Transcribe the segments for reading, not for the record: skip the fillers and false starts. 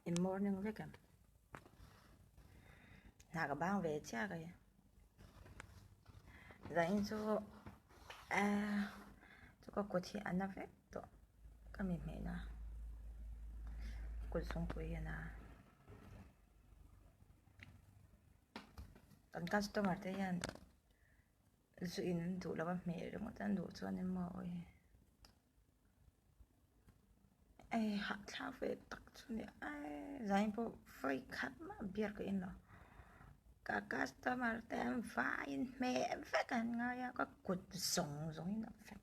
in morning với cả là các bạn về cha cái dành cho cho có thể ăn được to cái mình mẹ na có sống bùi na còn customer thế yan in đủ là mẹ rồi một tan đủ cho nên mọi ai hạt thao về tắc cho nên ai dành cho phải khát mà biết cái in đó cả customer tem fine mẹ phải cần ngay có cột sống giống như vậy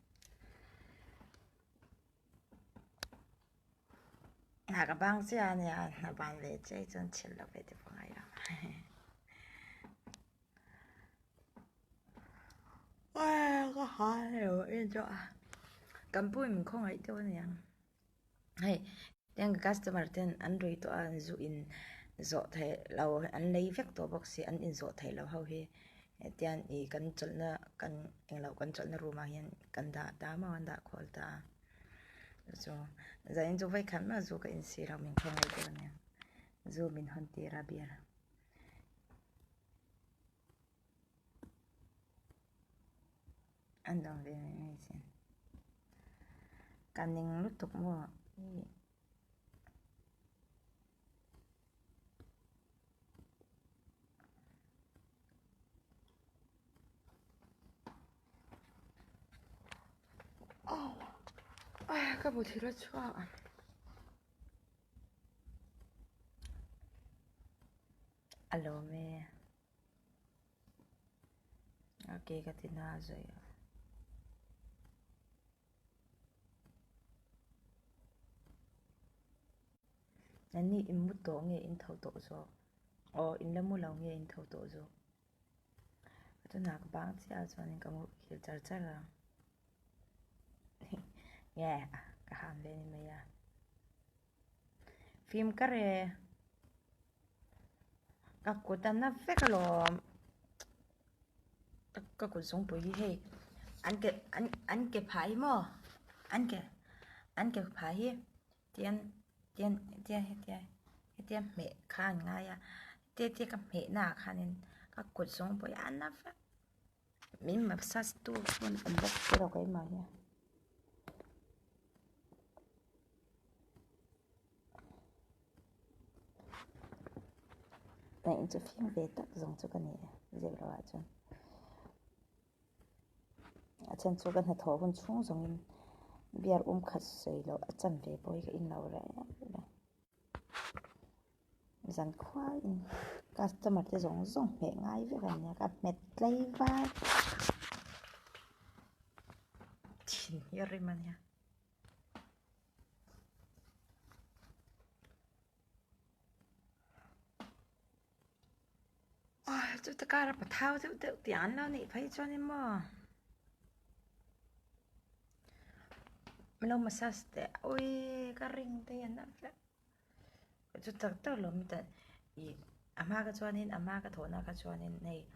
là các bạn sẽ nha là bạn về chơi chân chill là về thì phải à có hỏi rồi yên cho cầm bùi mình không ấy đâu nè hay đang customer ten android to an zu in zo the lo an lei vek to box si an in zo the lo ho hi tian I kan cholna kan englo kan cholna ruma hian kan da ma an da khol ta so zain zo vai khan ma zo ka in si ra min không ấy đâu nè zo min hon ti ra bia an dong ve mai sin kan ning lut tuk mo cái bộ thì rất chua alo mẹ ok cái tin nào rồi nani in mu to nge in thau to zo o in la mu lo nge in thau to zo to na ka bang chia cho nên ka mu khil char char ra yeah ka ham le ni me ya phim ka re ka ko ta na fe ka lo ka ko song po yi he anh ke phai mo anh ke phai hi tiền tiền tiền tiền tiền mẹ khan ngay à tiền tiền cái mẹ na khan nên các cuộc sống bởi anh na phải mình mà sát tu mình ăn bốc cái đâu cái mà nha này cho phim về tác dụng cho cái này dễ rồi chứ chân cho cái này thổ con xuống giống bia khát sấy lo chân về bôi cái in lâu rồi dàn khoai customer thì giống mẹ ngay với cái nhà gặp mẹ lấy vai chín rồi mà nha chúng ta cả là thao tự tự tiền lo nị phải cho nên mà mình lo massage ôi cái ring tiền đó chúng ta tự lo mình tự ý ama cái cho nên ama cái thổ na cái cho nên này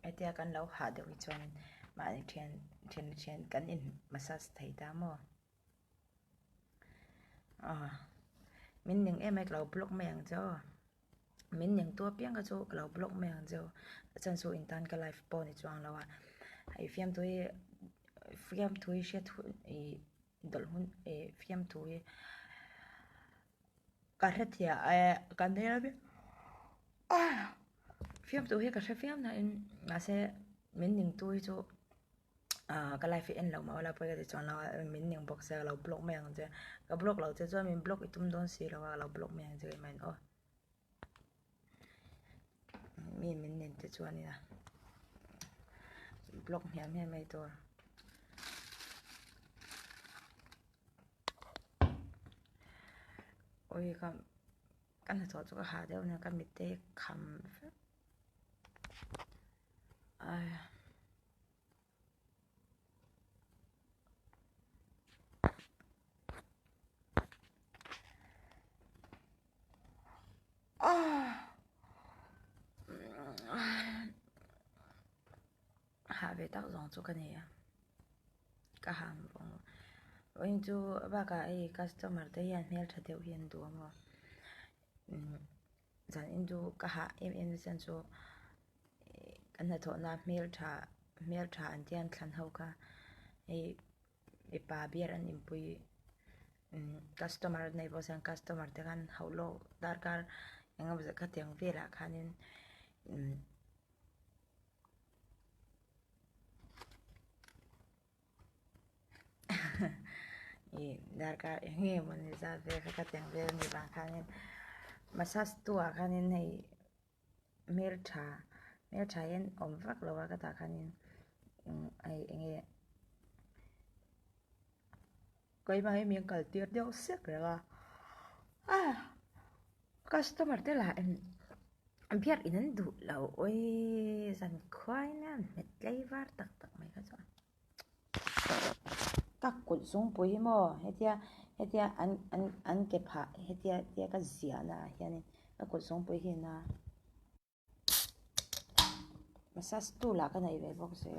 ai tia kan lo hạ được cho nên mà anh thiền kan in massage thấy ta mà mình những em ấy lo block mày ăn cho mình những tua piang cái chỗ lo block mày ăn cho chân số in tan cái live po này choang lo à hay phim tôi sẽ thôi đợt hun phim tôi cả hết thì cả này là biết phim tôi cả phim này mà sẽ mình những tôi cho cái live in lâu mà là bây giờ chọn là mình những box sẽ là block mày ăn chứ cái block là cho mình block itum don si là block mày ăn chứ mình mình nên tự cho này là block mày thôi ôi cái này thôi cho hạ đeo này cái 밑에 감 hạ về tác dụng cho cái này cái hàng vòng ôi chú ba cái customer thấy Hmeltha theo hiện đồ mà zan indu kaha em san so kan na tho na Hmeltha an tian thlan ho ka ei pa biar an impui customer nei bo san customer te kan haulo darkar engam za ka tiang vela khanin darkar nge mon za ve ka tiang ve ni ba khanin masas tua khanin nei Hmeltha yen om vak lo ka ta khanin ai enge koi mai miếng kal tir deuh sek rewa customer te la em biar inan du lo oi zan khwai na met lei var tak mai ka chuan các cột súng bùi mò hetia an kẹp hạ hetia cái gì na hiền các cột súng bùi hiền na massage tu là cái này về bóc rồi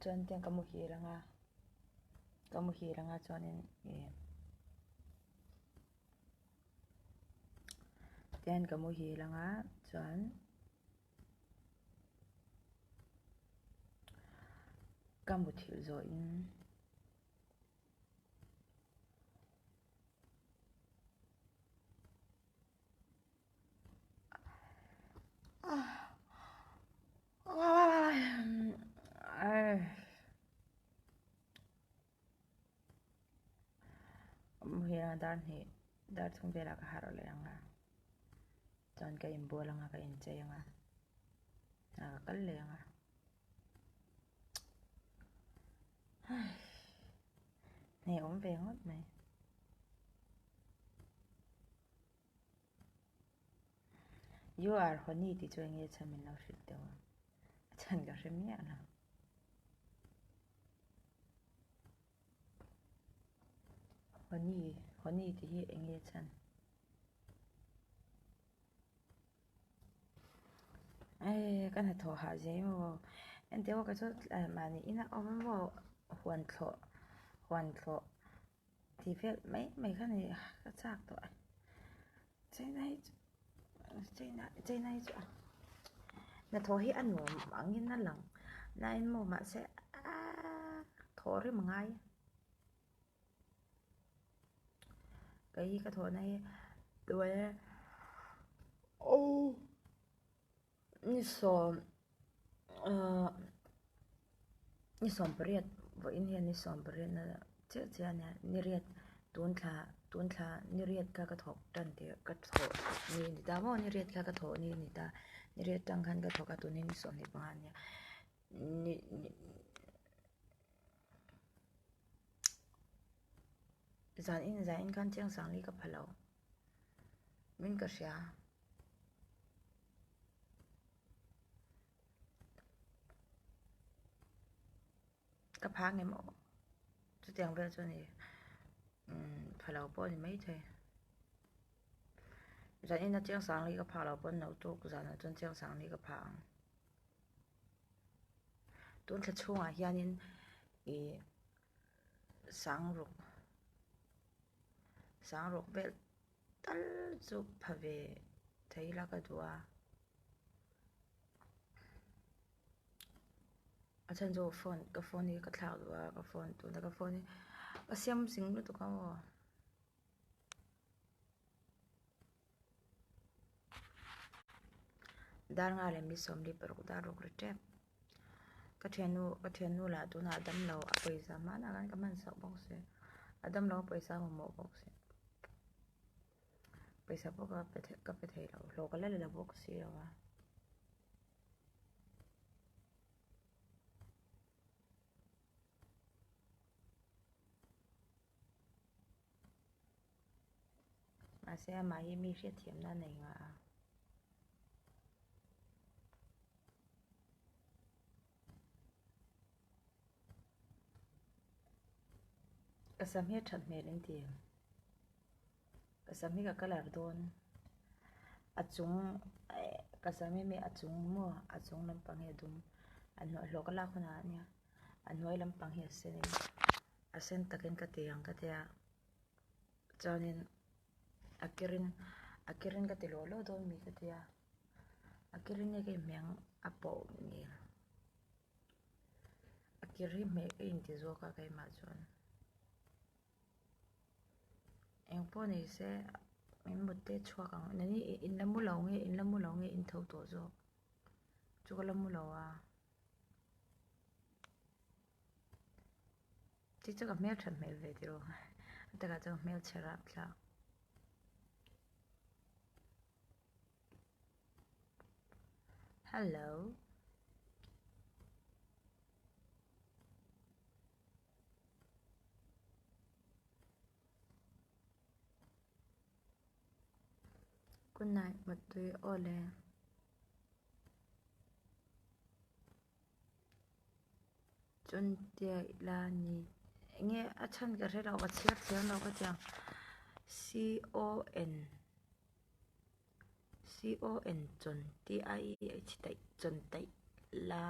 chuan tiang kamu hi ranga chuan in tian kamu hi ranga chuan kamu thil zo in hiền dar thung bela ka haro le anga chuan ka in bol anga ka in chei anga kal le anga này ổn về hết mày you are honey thì cho nghe cho mình nói chuyện đâu chẳng có gì nhẹ nào honey thì hiện nghe chân ai cái này thổ hạ dễ mà em thấy cái chỗ mà này ina ôm vào hoàn thọ thì phải mấy cái này cái chắc thôi chơi này chứ là thọ hi ăn ngủ ăn như nó lằng này mà sẽ thọ rồi mà ngay cái thọ này đuôi ô như sòm beriat và in hiện như sòm beriat là chết nha như riết tuôn thà như riết cái thọ trần thì cái thọ như ta mà như riết cái thọ như ta như riết tăng khăn cái thọ cái tuôn như sòm thì bằng nha zan in kan chang sang li ka phalo min ka sha ka phang em o chu tiang ve chu ni phalo po ni mai the zan in na chang sang li ka phalo po no to ku zan chon chang sang li ka phang tun thla chunga hianin sang ruk vel tal chu phave theila ka duwa achan jo phone ni ka thlau duwa ka phone tu na ka phone ni asiam sing lu tu ka wo dar nga le mi som li per dar ruk re ka thenu la tu na dam lo a paisa ma na kan ka man sa box se adam lo paisa mo box se paisa po ka pe thei lo ka le box se wa mà sẽ mà mi sẽ thiểm ra này mà cái sắm hết thật mệt lên tiền cái sắm hết cái là đồn à chúng cái sắm hết à chúng mua à chúng làm bằng hệ đúng anh nói lo cái lao con nha anh nói làm bằng hệ sẽ này asen takin katiang katia chanin akirin katilolo do mi katia akirin ye ke miang apo ni akirin me inti zo ka kai ma chuan eng po ni se min mutte chua kang nani in lamu lo nge in thau to zo chukala mu lo a chi chu ka mel than mel ve ti ro ta ka chu mel chara tla hello good night matui ole chun tia la ni nghe achan ka re lo ka chiat chiang lo ka chang con chun ti ai chi tai chun tai la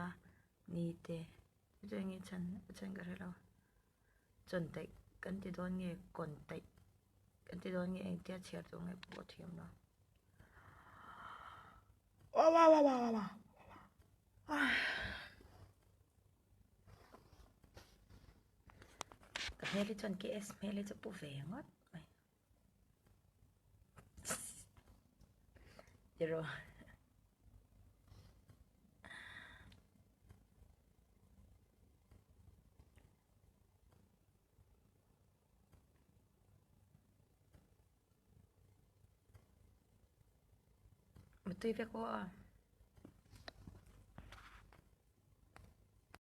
ni te cho nghe achan ka re lo chun tai kan ti don nghe kon tai kan ti don nghe eng tia chiat do nghe po thiam lo wow ka meli chun ke es meli chu pu ve ngot rồi một tuy việc qua